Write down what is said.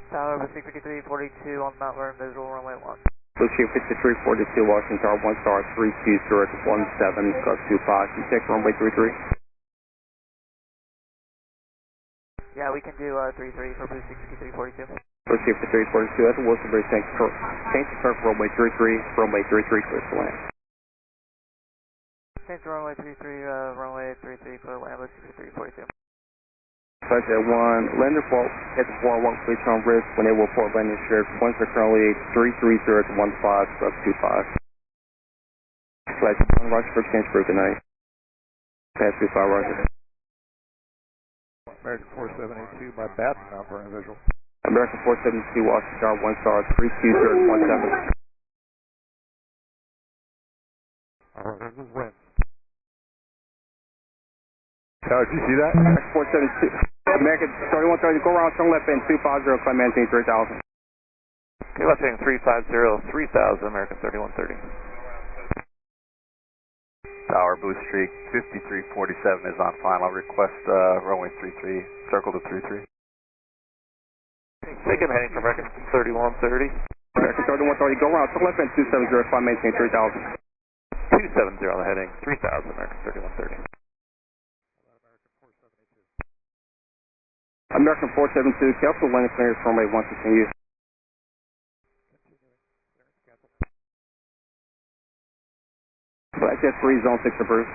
Tower, Pacific 5342 on Mount Vernon, visual runway 1. Blue Sheep 5342, Washington Tower, 1 star, 320 at 17, +25. Can you take runway 33? Yeah, we can do 33 for Blue Sheep 5342. Blue Sheep 5342, that's Wilson Bridge, change to turn for runway 33, clear to land. Change to runway 33 for land, Blue Sheep 5342. Flight 1, lander fault at the boardwalk, please on risk when they will report landing strip. Winds are currently 330 at 15, +25. Flight 1, Roger for change for good night. Pass 35, Roger. American 4782 by Baton, Mount Vernon visual. American 472, Washington Tower, 1 star, 320 at 17. Alright, this is wind. Tower, did you see that? American 472. American 3130, go around, turn left end 250, climb maintain 3000. Okay, left heading 350, 3000, American 3130. Tower, Blue Streak 5347 is on final. Request runway 33, circle to 33. Take him heading for American 3130. American 3130, go around, turn left end 270, climb maintain 3000. 270 on the heading, 3000, American 3130. American 472, cancel landing clearance runway 1, continue. Flight Jet 3, zone 6 approved.